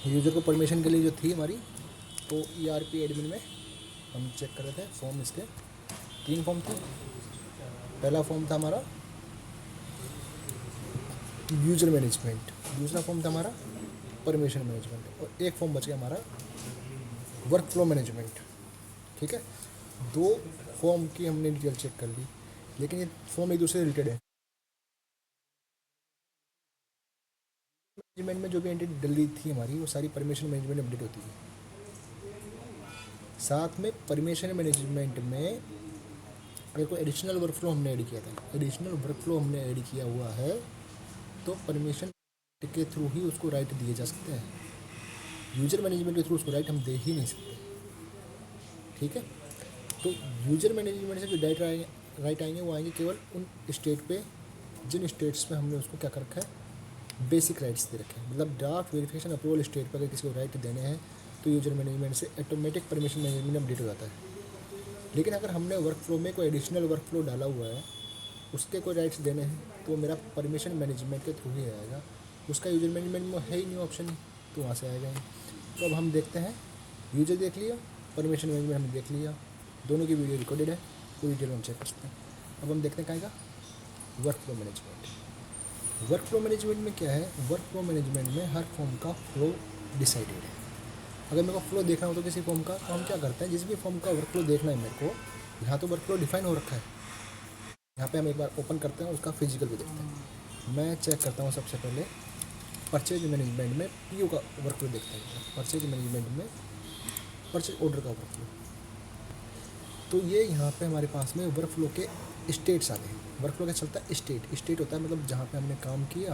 User को permission के लिए जो थी हमारी, तो ERP एडमिन में हम चेक कर रहे थे फॉर्म। इसके 3 फॉर्म थे। पहला फॉर्म था हमारा यूज़र मैनेजमेंट, दूसरा फॉर्म था हमारा परमिशन मैनेजमेंट, और एक फॉर्म बच गया हमारा वर्क फ्लो मैनेजमेंट। ठीक है, 2 फॉर्म की हमने डिटेल चेक कर ली, लेकिन ये फॉर्म एक दूसरे से रिलेटेड है। मैनेजमेंट में जो भी एंटिटी डली थी हमारी, वो सारी परमिशन मैनेजमेंट में अपडेट होती है। साथ में परमिशन मैनेजमेंट में अगर कोई एडिशनल वर्कफ्लो हमने ऐड किया था, एडिशनल वर्कफ्लो हमने ऐड किया हुआ है, तो परमिशन के थ्रू ही उसको राइट दिए जा सकते हैं। यूज़र मैनेजमेंट के थ्रू उसको राइट हम दे ही नहीं सकते। ठीक है, तो यूज़र मैनेजमेंट से जो राइट आएंगे वो आएंगे केवल उन स्टेट पे जिन स्टेट्स पे हमने उसको क्या कर रखा है, बेसिक राइट्स दे रखे हैं। मतलब ड्राफ्ट वेरिफिकेशन अप्रूवल स्टेट पर अगर किसी को राइट देने हैं तो यूज़र मैनेजमेंट से ऑटोमेटिक परमिशन मैनेजमेंट अपडेट हो जाता है। लेकिन अगर हमने वर्क फ्लो में कोई एडिशनल वर्क फ्लो डाला हुआ है, उसके कोई राइट्स देने हैं, तो मेरा परमिशन मैनेजमेंट के थ्रू ही आएगा। उसका यूज़र मैनेजमेंट में है ही नहीं ऑप्शन, तो वहाँ से आएगा ही। तो अब हम देखते हैं, यूज़र देख लिया, परमिशन मैनेजमेंट हमने देख लिया, दोनों की वीडियो रिकॉर्डेड है, पूरी डिटेल हम चेक कर सकते हैं। अब हम देखते हैं कहाँ का work flow management. Work flow management में क्या है, वर्क फ्लो मैनेजमेंट में हर फॉर्म का फ्लो डिसाइडेड है। अगर मेरे को फ्लो देखना हो तो किसी फॉर्म का, तो हम क्या करते हैं, जिस भी फॉर्म का वर्क फ्लो देखना है मेरे को, यहाँ तो वर्क फ्लो डिफाइन हो रखा है, यहाँ पे हम एक बार ओपन करते हैं, उसका फिजिकल भी देखते हैं। मैं चेक करता हूँ सबसे पहले परचेज मैनेजमेंट में PO का वर्क फ्लो देखते हैं। परचेज मैनेजमेंट में परचेज ऑर्डर का वर्क फ्लो, तो ये यहाँ पे हमारे पास में वर्क फ्लो के स्टेट्स आ गए। वर्क फ्लो क्या चलता है, स्टेट होता है मतलब जहाँ पे हमने काम किया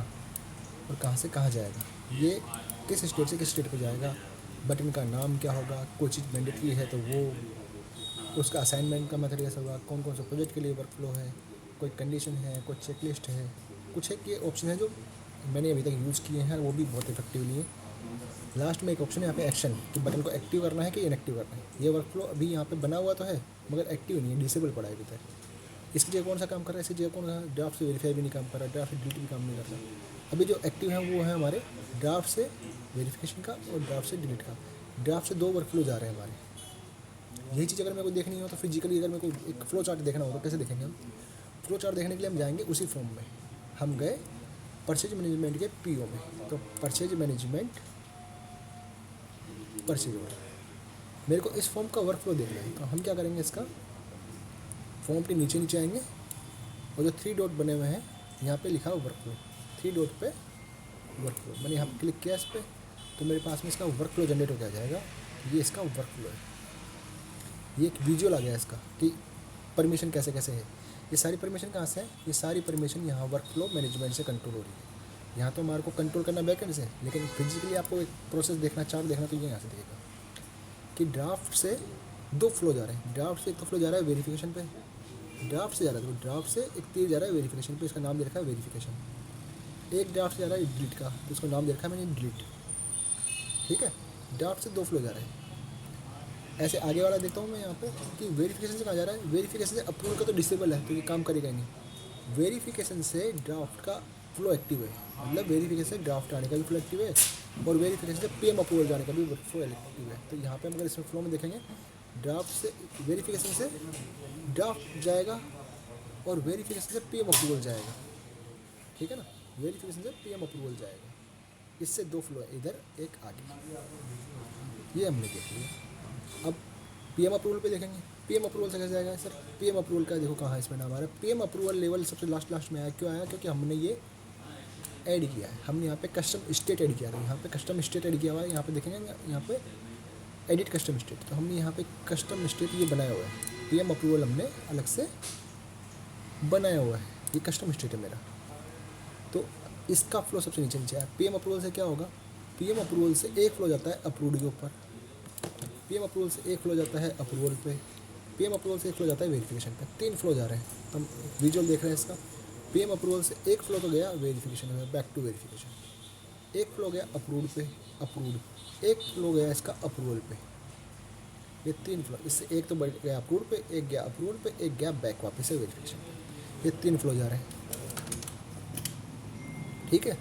और कहाँ से कहाँ जाएगा, ये किस स्टेट से किस स्टेट पर जाएगा, बटन का नाम क्या होगा, कोई चीज़ मैंडेटरी है तो वो, उसका असाइनमेंट का मेथड कैसा होगा, कौन कौन सा प्रोजेक्ट के लिए वर्क फ्लो है, कोई कंडीशन है, कोई चेकलिस्ट है, कुछ एक ये ऑप्शन है जो मैंने अभी तक यूज़ किए हैं, वो भी बहुत इफेक्टिवली है। लास्ट में एक ऑप्शन है यहाँ पे एक्शन, कि बटन को एक्टिव करना है कि इनएक्टिव करना है। ये वर्क फ्लो अभी यहाँ पे बना हुआ तो है, मगर एक्टिव नहीं है, डिसेबल पड़ा है अभी तक। इसकी जगह कौन सा काम कर रहा है, इसकी जगह कौन सा ड्राफ्ट से वेरीफाई भी नहीं काम कर रहा है, ड्राफ्ट से डिलीट भी काम नहीं कर रहा। अभी जो एक्टिव है वो है हमारे ड्राफ्ट से वेरिफिकेशन का और ड्राफ्ट से डिलीट का। ड्राफ्ट से 2 वर्क फ्लो जा रहे हैं हमारे। यही चीज़ अगर मेरे को देखनी हो तो फिजिकली, अगर मेरे को एक फ्लो चार्ट देखना हो तो कैसे देखेंगे हम, फ्लो चार्ट देखने के लिए हम जाएंगे उसी फॉर्म में, हम गए परचेज मैनेजमेंट के PO में, तो परचेज मैनेजमेंट परचेज ऑर्डर, मेरे को इस फॉर्म का वर्क फ्लो देखना है। तो हम क्या करेंगे, इसका फॉर्म के नीचे नीचे आएंगे और जो 3 डॉट बने हुए हैं यहाँ पे लिखा है वर्क फ्लो, 3 डॉट पे वर्क फ्लो, मैंने यहाँ क्लिक किया इस पर, तो मेरे पास में इसका वर्क फ्लो जनरेट होकर आ जाएगा। ये इसका वर्क फ्लो है, ये एक विजुअल आ गया इसका कि परमिशन कैसे कैसे है। ये सारी परमिशन कहाँ से है, ये सारी परमिशन यहाँ वर्क फ्लो मैनेजमेंट से कंट्रोल हो रही है। यहाँ तो हमारे को कंट्रोल करना बैकएंड से, लेकिन फिजिकली आपको एक प्रोसेस देखना, चार्ट देखना, तो ये यहाँ से देखेगा कि ड्राफ्ट से 2 फ्लो जा रहे हैं। ड्राफ्ट से एक तो फ्लो जा रहा है वेरिफिकेशन पे, ड्राफ्ट से जा रहा है, तो ड्राफ्ट से एक तीर जा रहा है वेरिफिकेशन पे, इसका नाम दे रखा है वेरिफिकेशन। एक ड्राफ्ट से जा रहा है डिलीट का, तो इसको नाम दे रखा है मैंने डिलीट। ठीक है, ड्राफ्ट से 2 फ्लो जा रहे हैं। ऐसे आगे वाला देखता हूँ मैं यहाँ पे कि वेरिफिकेशन से कहाँ जा रहा है, वेरिफिकेशन से अप्रूवल का तो डिसेबल है, तो ये काम करेगा ही नहीं। वेरिफिकेशन से ड्राफ्ट का फ्लो एक्टिव है, मतलब वेरिफिकेशन से ड्राफ्ट आने का भी फ्लो एक्टिव है, और वेरिफिकेशन से PM अप्रूवल जाने का भी फ्लो एक्टिव है। तो यहाँ पे हम अगर इसमें फ्लो में देखेंगे, ड्राफ्ट से वेरिफिकेशन से ड्राफ्ट जाएगा और वेरिफिकेशन से PM अप्रूवल जाएगा। ठीक है ना, वेरिफिकेशन से PM अप्रूवल जाएगा, इससे 2 फ्लो है, इधर एक आगे। ये हमने देख लिया। अब PM अप्रूवल पे देखेंगे, PM अप्रूवल से कैसे जाएगा सर, PM अप्रूवल का देखो कहाँ इसमें नाम आ रहा है, PM अप्रूवल लेवल सबसे लास्ट में आया। क्यों आया, क्योंकि हमने ये ऐड किया है, हमने यहाँ पे कस्टम स्टेट ऐड किया है। यहाँ पे कस्टम स्टेट ऐड किया हुआ है, यहाँ पे देखेंगे यहाँ पे एडिट कस्टम स्टेट, तो हमने यहाँ पे कस्टम स्टेट ये बनाया हुआ है। PM अप्रूवल हमने अलग से बनाया हुआ है, ये कस्टम स्टेट है मेरा। तो इसका फ्लो सबसे नीचे नीचे है। PM अप्रूवल से क्या होगा, PM अप्रूवल से एक फ्लो जाता है अप्रूव्ड के ऊपर, PM अप्रूवल से एक फ्लो जाता है अप्रूवल पे, PM अप्रूवल से एक फ्लो जाता है वेरिफिकेशन पे। 3 फ्लो जा रहे हैं, हम विजुअल देख रहे हैं इसका। PM अप्रूवल से एक फ्लो तो गया वेरिफिकेशन में, बैक टू वेरिफिकेशन। एक फ्लो गया अप्रूव्ड पे, अप्रूव्ड। एक फ्लो गया इसका अप्रूवल पे। ये 3 फ्लो, इससे एक तो बढ़ गया अप्रूव्ड पे, एक गया अप्रूवल पे, एक गया बैक वापस से वेरिफिकेशन पे। ये 3 फ्लो जा रहे हैं। ठीक है,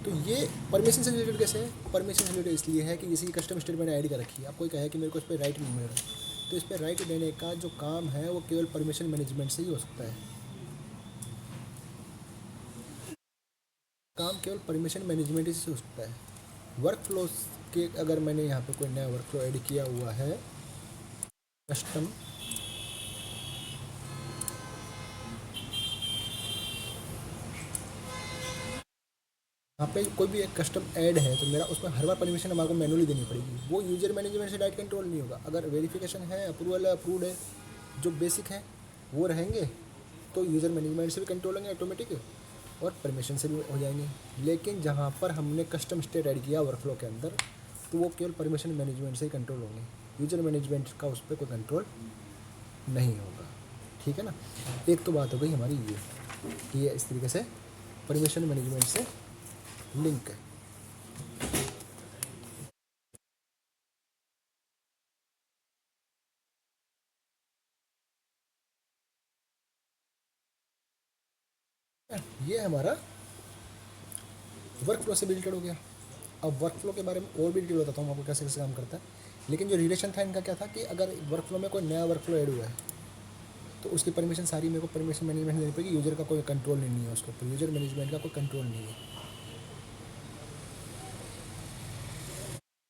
तो ये परमिशन से रिलेटेड कैसे है? परमिशन से रिलेटेड इसलिए है कि जैसे कि कस्टम स्टेटमेंट ऐड कर रखी है, आप कोई कहे कि मेरे को इस पर राइट नहीं मिल रहा, तो इस पर राइट देने का जो काम है वो केवल परमिशन मैनेजमेंट से ही हो सकता है। काम केवल परमिशन मैनेजमेंट से हो सकता है। वर्क फ्लो के अगर मैंने यहाँ पे कोई नया वर्क फ्लो ऐड किया हुआ है, कस्टम यहाँ पे कोई भी एक कस्टम ऐड है तो मेरा उसमें हर बार परमिशन हमारे को मैनुअली देनी पड़ेगी, वो यूजर मैनेजमेंट से डायरेक्ट कंट्रोल नहीं होगा। अगर वेरिफिकेशन है, अप्रूवल है, अप्रूव्ड है, जो बेसिक है वो रहेंगे तो यूज़र मैनेजमेंट से भी कंट्रोल होंगे ऑटोमेटिक, और परमिशन से भी हो जाएंगे। लेकिन जहाँ पर हमने कस्टम स्टेट ऐड किया वर्कफ्लो के अंदर, तो वो केवल परमिशन मैनेजमेंट से ही कंट्रोल होंगे, यूज़र मैनेजमेंट का उस पर कोई कंट्रोल नहीं होगा। ठीक है ना। एक तो बात हो गई हमारी ये कि ये इस तरीके से परमिशन मैनेजमेंट से लिंक है। ये हमारा वर्क फ्लो से रिलेटेड हो गया। अब वर्क फ्लो के बारे में और भी डिटेल बताता हूँ आपको कैसे कैसे काम करता है। लेकिन जो रिलेशन था इनका क्या था कि अगर वर्क फ्लो में कोई नया वर्क फ्लो ऐड हुआ है तो उसकी परमिशन सारी मेरे को परमिशन मैनेजमेंट देनी पड़ेगी, यूज़र का कोई कंट्रोल नहीं है उसके ऊपर, यूज़र मैनेजमेंट का कोई कंट्रोल नहीं है।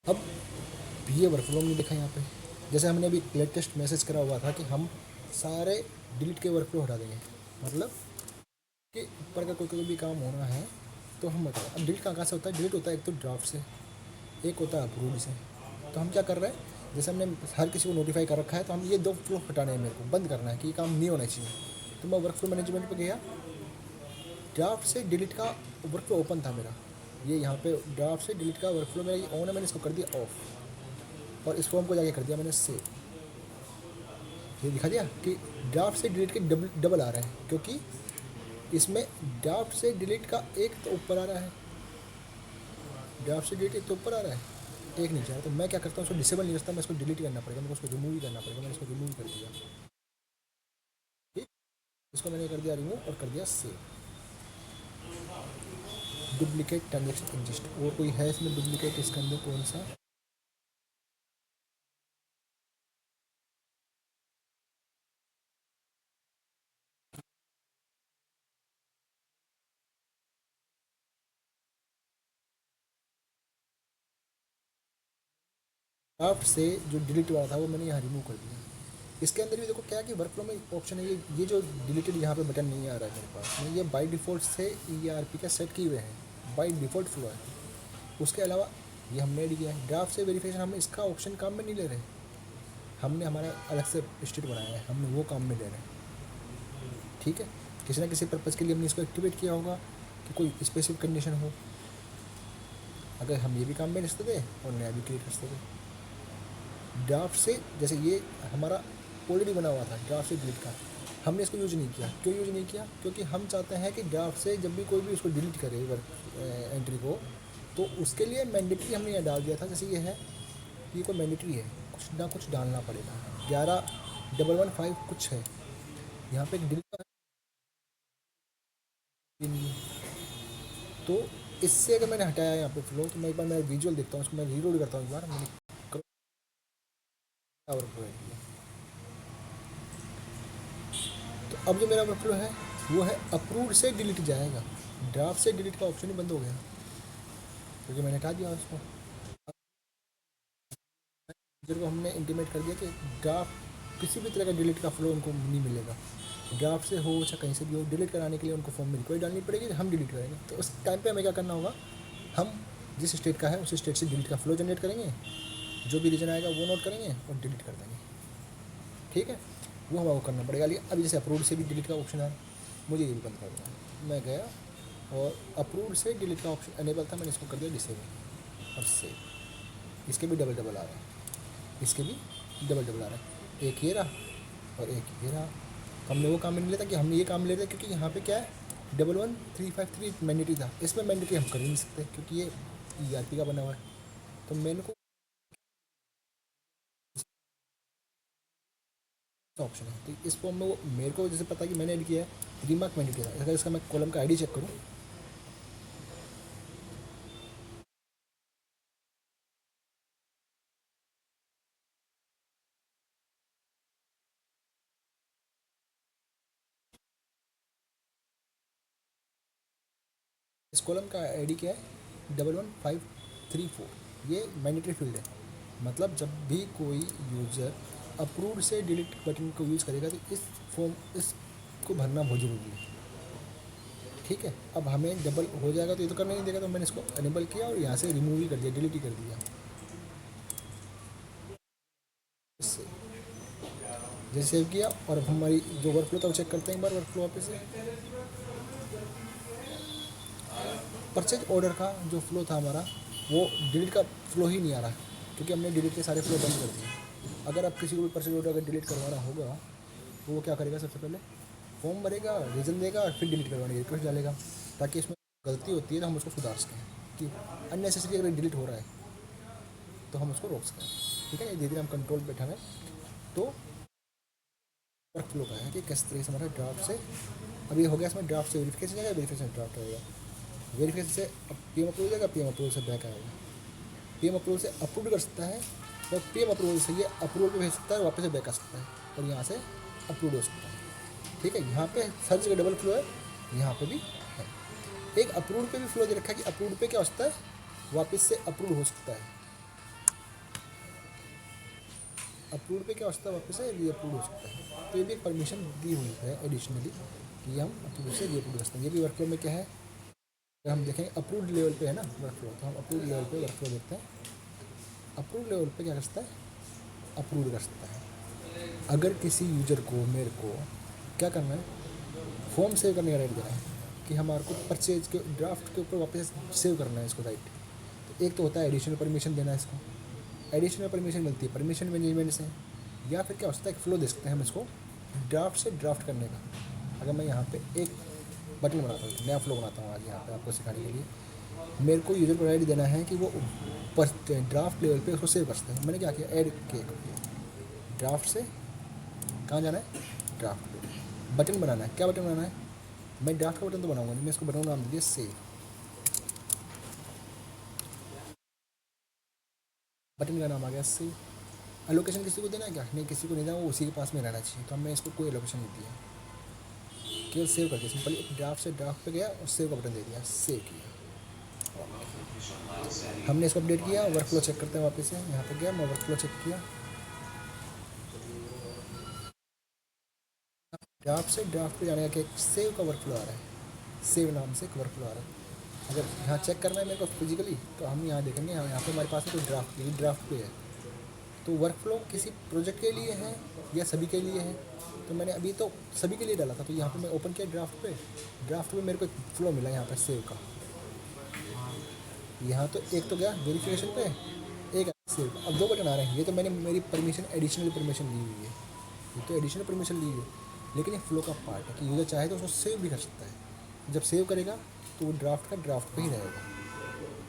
अब ये वर्क फ्लो हमने देखा यहाँ पे, जैसे हमने अभी लेटेस्ट मैसेज करा हुआ था कि हम सारे डिलीट के वर्क फ्लो हटा देंगे, मतलब कि ऊपर का कोई भी काम होना है तो हम बताओ। अब डिलीट कहाँ से होता है? डिलीट होता है एक तो ड्राफ्ट से, एक होता है अप्रूव से। तो हम क्या कर रहे हैं, जैसे हमने हर किसी को नोटिफाई कर रखा है तो हम ये दो फ्लो हटाने हैं, मेरे को बंद करना है कि ये काम नहीं होना चाहिए। तो मैं वर्क फ्लो मैनेजमेंट पे गया, ड्राफ्ट से डिलीट का वर्क फ्लो ओपन था मेरा, ये यहाँ पे ड्राफ्ट से डिलीट का वर्क फ्लो मेरा ये ऑन है, मैंने इसको कर दिया ऑफ, और इस फॉर्म को जाके कर दिया मैंने सेव। ये दिखा दिया कि ड्राफ्ट से डिलीट के डबल डबल आ रहा है, क्योंकि इसमें ड्राफ्ट से डिलीट का एक तो ऊपर आ रहा है, ड्राफ्ट से डिलीट एक तो ऊपर आ रहा है, एक नीचे आ रहा है। तो मैं क्या करता हूँ, उसको डिसेबल नहीं करता, मैं इसको डिलीट करना पड़ेगा, मेरे को उसको रिमूव ही करना पड़ेगा। मैंने इसको रिमूव कर दिया, ठीक, इसको मैंने कर दिया रिमूव और कर दिया सेव। डुप्लीकेट ट्रांजेक्शन एग्जिस्ट, और कोई है इसमें डुप्लीकेट इसके अंदर कौन सा? ड्राफ्ट से जो डिलीट वाला था वो मैंने यहाँ रिमूव कर दिया। इसके अंदर भी देखो क्या है कि वर्क फ्लो में ऑप्शन है, ये जो डिलीटेड यहाँ पे बटन नहीं आ रहा है मेरे पास, ये बाय डिफ़ॉल्ट से ERP का सेट किए हुए हैं, बाय डिफ़ॉल्ट फ्लो है। उसके अलावा ये हमने ऐड किया है ड्राफ्ट से वेरिफिकेशन, हम इसका ऑप्शन काम में नहीं ले रहे, हमने हमारा अलग से स्टेट बनाया है, हमने वो काम में ले रहे हैं। ठीक है, किसी ना किसी पर्पज़ के लिए हमने इसको एक्टिवेट किया होगा कि कोई स्पेसिफिक कंडीशन हो, अगर हम ये भी काम में ले सकते थे और नया भी क्रिएट कर सकते थे। ड्राफ्ट से जैसे ये हमारा ऑलरेडी बना हुआ था ड्राफ्ट से डिलीट का, हमने इसको यूज़ नहीं किया। क्यों यूज़ नहीं किया? क्योंकि हम चाहते हैं कि ड्राफ्ट से जब भी कोई भी उसको डिलीट करे वर्क एंट्री को, तो उसके लिए मैंडेटरी हमने यहाँ डाल दिया था। जैसे ये है, ये कोई मैंडेटरी है, कुछ ना कुछ डालना पड़ेगा। 11,115 कुछ है यहाँ पे डिलीट का, तो इससे अगर मैंने हटाया यहाँ पे फ्लो, तो मैं एक बार मैं विजुअल देखता हूँ, उसको मैं रीलोड करता हूँ एक बार, मैंने वर्क फ्लो है। तो अब जो मेरा वर्क फ्लो है वो है अप्रूव्ड से डिलीट जाएगा, ड्राफ्ट से डिलीट का ऑप्शन ही बंद हो गया क्योंकि मैंने हटा दिया उसको। यूजर को हमने इंटीमेट कर दिया कि ड्राफ्ट किसी भी तरह का डिलीट का फ्लो उनको नहीं मिलेगा, ड्राफ्ट से हो चाहे कहीं से भी हो, डिलीट कराने के लिए उनको फॉर्म में रिक्वेस्ट डालनी पड़ेगी, हम डिलीट करेंगे। तो उस टाइम पे हमें क्या करना होगा, हम जिस स्टेट का है उस स्टेट से डिलीट का फ्लो जनरेट करेंगे, जो भी रीजन आएगा वो नोट करेंगे और डिलीट कर देंगे। ठीक है, वो हमारे को करना पड़ेगा। लेकिन अभी जैसे अप्रूव्ड से भी डिलीट का ऑप्शन है, मुझे ये भी बंद कर देना। मैं गया और अप्रूव्ड से डिलीट का ऑप्शन अनेबल था, मैंने इसको कर दिया डिसेबल और सेव। इसके भी डबल डबल आ रहा है, इसके भी डबल डबल आ रहा है, एक ये रहा और एक ये रहा। हमने वो काम नहीं लिया था कि हमने ये काम ले रहे थे, क्योंकि यहाँ पे क्या है 11353 मैंडेटरी था, इसमें मैंडेटरी हम कर ही नहीं सकते क्योंकि ये ERP का बना हुआ है। तो मैंने को ऑप्शन है, तो इस फॉर्म में वो मेरे को जैसे पता है कि मैंने ऐड किया है रिमार्क मैंडेटरी था। अगर इसका मैं कॉलम का ID चेक करूँ इस कॉलम का आईडी क्या है 11534, ये मैंडेटरी फील्ड है। मतलब जब भी कोई यूज़र अप्रूव से डिलीट बटन को यूज़ करेगा तो इस फॉर्म इसको भरना बहुत ज़रूरी है। ठीक है, अब हमें डबल हो जाएगा तो ये तो करना नहीं देगा, तो मैंने इसको अनेबल किया और यहाँ से रिमूव ही कर दिया, डिलीट ही कर दिया। इससे जैसे सेव किया और अब हमारी जो वर्कफ्लो था वो चेक करते हैं एक बार वर्कफ्लो वापस से। परचेज ऑर्डर का जो फ्लो था हमारा वो डिलीट का फ्लो ही नहीं आ रहा, क्योंकि हमने डिलीट के सारे फ्लो बंद कर दिए। अगर आप किसी को भी परचेज ऑर्डर अगर डिलीट करवाना होगा तो वो क्या करेगा, सबसे पहले फॉर्म भरेगा, रीज़न देगा और फिर डिलीट करवाने की रिक्वेस्ट डालेगा, ताकि इसमें गलती होती है तो हम उसको सुधार सकें, कि अननेसेसरी अगर डिलीट हो रहा है तो हम उसको रोक सकें। ठीक है, धीरे धीरे हम कंट्रोल बैठा है। तो वर्क फ्लो का है कि किस तरीके से हमारा ड्राफ्ट से अब ये हो गया, इसमें ड्राफ्ट से वेरिफिकेशन जाएगा, वेरिफिकेशन ड्राफ्ट रहेगा, वेरिफिकेशन से पीएम अप्रूवल जाएगा, पीएम अप्रूवल से बैक आएगा, पीएम अप्रूवल से अप्रूव कर सकता है और पीएम अप्रूवल से ये अप्रूवल पे भेज सकता है, वापस से बैक आ सकता है और यहाँ से अप्रूव हो सकता है। ठीक है, यहाँ पे हर जगह डबल फ्लो है, यहाँ पे भी है। एक अप्रूव पे भी फ्लो दे रखा है कि अप्रूव पे क्या हो सकता है, वापस से अप्रूव हो सकता है, अप्रूव पे क्या हो सकता है, वापस से री अप्रूव हो सकता है। तो ये भी एक परमिशन दी हुई है एडिशनली कि हम अप्रूव से री अप्रूव कर सकते हैं। ये भी वर्कफ्लो में क्या है, हम देखेंगे अप्रूव्ड लेवल पे है ना वर्कफ्लो, तो हम अप्रूव्ड लेवल पे वर्कफ्लो देखते हैं। अप्रूव्ड लेवल पे क्या कर सकता है, अप्रूव कर सकता है। अगर किसी यूजर को मेरे को क्या करना है, फॉर्म सेव करने का राइट देना है कि हमारे को परचेज के ड्राफ्ट के ऊपर वापस सेव करना है इसको राइट। तो एक तो होता है एडिशनल परमिशन देना है इसको, एडिशनल परमिशन मिलती है परमिशन मैनेजमेंट से, या फिर क्या होता है एक फ्लो दे सकते हैं हम इसको ड्राफ्ट से ड्राफ्ट करने का। अगर मैं यहाँ पे एक बटन बनाता हूँ, नया फ्लो बनाता हूँ आज यहाँ पे आपको सिखाने के लिए, मेरे को यूजर को राइट देना है कि वो ड्राफ्ट लेवल पे उसको सेव कर सकते हैं। मैंने क्या किया, ऐड किया, ड्राफ्ट से कहाँ जाना है, ड्राफ्ट पे बटन बनाना है। क्या बटन बनाना है, मैं ड्राफ्ट का बटन तो बनाऊंगा नहीं, मैं इसको बटन नाम दे दिया सेव। बटन का नाम आ गया सेव। एलोकेशन किसी को देना है क्या, नहीं किसी को नहीं देना, वो उसी के पास में रहना चाहिए, तो हमने इसको कोई एलोकेशन नहीं दिया, केवल सेव कर दिया। सिंपली एक ड्राफ्ट से ड्राफ्ट पे गया और सेव का बटन दे दिया, सेव किया। हमने इसको अपडेट किया, वर्कफ्लो चेक करते हैं वापस से, यहाँ पे गया मैं वर्कफ्लो चेक किया, ड्राफ्ट से ड्राफ्ट पे जाने का एक सेव का वर्कफ्लो आ रहा है, सेव नाम से एक वर्कफ्लो आ रहा है। अगर यहाँ चेक करना है मेरे को फिजिकली तो हम यहाँ देखेंगे, यहाँ पे हमारे पास में कोई ड्राफ्ट पे है, तो वर्कफ्लो किसी प्रोजेक्ट के लिए है या सभी के लिए है। तो मैंने अभी तो सभी के लिए डाला था, तो यहाँ पे मैं ओपन किया ड्राफ्ट पे मेरे को एक फ्लो मिला यहाँ पे सेव का। यहाँ तो एक तो गया वेरिफिकेशन पे, एक सेव। अब दो बटन आ रहे हैं, ये तो मैंने मेरी परमिशन एडिशनल परमिशन ली हुई है, ये तो एडिशनल परमिशन ली हुई है, लेकिन ये फ्लो का पार्ट है कि यूज़र चाहे तो उसको सेव भी कर सकता है। जब सेव करेगा तो वो ड्राफ्ट का ड्राफ्ट पे ही रहेगा,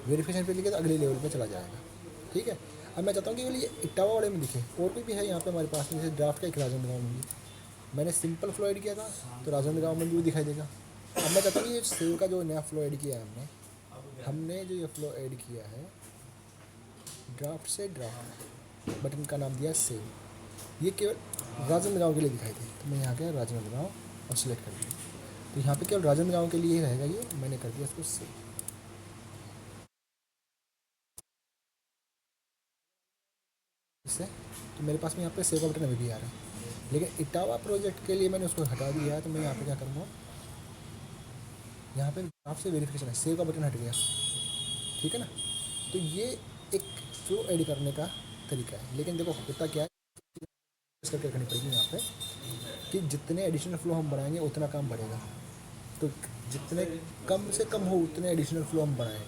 वेरिफिकेशन पे लिखे तो अगले लेवल पे चला जाएगा। ठीक है, अब मैं चाहता हूँ कि ये इटावा वाले में दिखे, और कोई भी है यहाँ पे हमारे पास में, जैसे ड्राफ्ट का एक राजेंद्र गाँव में, मैंने सिंपल फ्लो ऐड किया था तो राजेंद्र गाँव में भी दिखाई देगा। अब मैं चाहता हूँ कि ये सेव का जो नया फ्लो ऐड किया है हमने जो ये फ्लो ऐड किया है ड्राफ्ट से ड्राफ्ट, बटन का नाम दिया सेव, ये केवल राजेंद्र गाँव के लिए दिखाई दे, तो मैं यहाँ गया राजेंद्र गाँव और सिलेक्ट कर दिया, तो यहाँ पे केवल राजेंद्र गाँव के लिए ही रहेगा, ये मैंने कर दिया इसको सेव। इससे तो मेरे पास में यहाँ पे सेव का बटन अभी भी आ रहा है, लेकिन इटावा प्रोजेक्ट के लिए मैंने उसको हटा दिया है, तो मैं यहाँ पे क्या करूँगा, यहाँ पे आपसे वेरिफिकेशन है, सेव का बटन हट गया। ठीक है ना, तो ये एक फ्लो ऐड करने का तरीका है। लेकिन देखो होता क्या है, करके रखनी पड़ेगी यहाँ पे कि जितने एडिशनल फ्लो हम बनाएंगे उतना काम बढ़ेगा, तो जितने कम से कम हो उतने एडिशनल फ्लो हम बनाएं।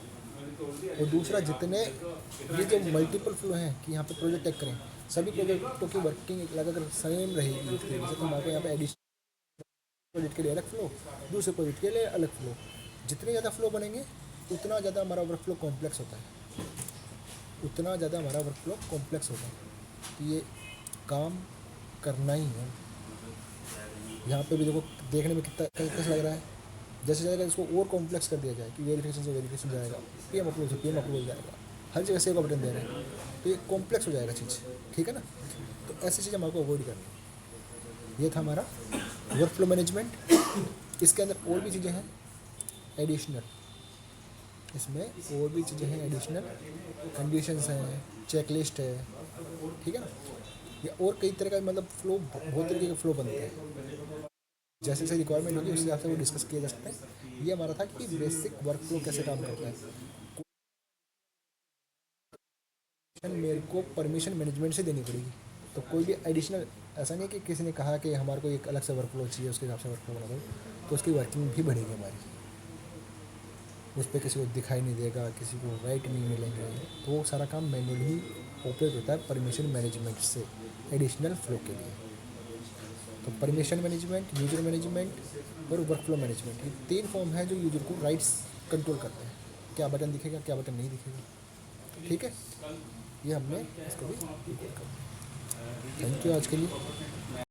और दूसरा, जितने ये जो मल्टीपल फ्लो हैं कि यहाँ पे प्रोजेक्ट टैग करें, सभी प्रोजेक्टों की वर्किंग अगर सेम रहेगी एक तरीके से, तो हमारे यहाँ पे एडिशनल प्रोजेक्ट के लिए अलग फ्लो, दूसरे प्रोजेक्ट के लिए अलग फ्लो, जितने ज़्यादा फ्लो बनेंगे उतना ज़्यादा हमारा वर्क फ्लो कॉम्प्लेक्स होता है, उतना ज़्यादा हमारा वर्क फ्लो कॉम्प्लेक्स होता है। तो ये काम करना ही है। यहाँ पे भी देखो देखने में कितना कैसा लग रहा है, जैसे जाएगा इसको और कॉम्प्लेक्स कर दिया जाए कि वेरिफिकेशन से वेरिफिकेशन जाएगा, पीएम अप्रूवल से पीएम अप्रूवल जाएगा, हर जगह सेव का बटन दे रहे हैं, तो ये कॉम्प्लेक्स हो जाएगा चीज़। ठीक है ना, तो ऐसी चीज़ हमारे को अवॉइड करनी है। ये था हमारा वर्क फ्लो मैनेजमेंट। इसके अंदर और भी चीज़ें हैं एडिशनल, इसमें और भी चीज़ें हैं, एडिशनल कंडीशंस हैं, चेकलिस्ट है, ठीक है ना। या और कई तरह का मतलब फ्लो, बहुत तरीके के फ्लो बनते हैं, जैसे जैसे रिक्वायरमेंट होगी उस हिसाब से वो डिस्कस किया जा सकता है। ये हमारा था कि बेसिक वर्क फ्लो कैसे काम करता है। मेरे को परमिशन मैनेजमेंट से देनी पड़ेगी, तो कोई भी एडिशनल, ऐसा नहीं है कि किसी ने कहा कि हमारे को एक अलग से वर्क फ्लो चाहिए उसके हिसाब से वर्क फ्लो बना दो, तो उसकी वर्किंग भी बढ़ेगी हमारी, उस पर किसी को दिखाई नहीं देगा, किसी को राइट नहीं मिलेंगे, तो वो सारा काम मैनुअली ऑपरेट होता है परमिशन मैनेजमेंट से एडिशनल फ्लो के लिए। तो परमिशन मैनेजमेंट, यूजर मैनेजमेंट और वर्क फ्लो मैनेजमेंट, ये तीन फॉर्म है जो यूजर को राइट्स कंट्रोल करते हैं, क्या बटन दिखेगा क्या बटन नहीं दिखेगा, ठीक है। ये हमने इसको भी, थैंक यू आज के लिए।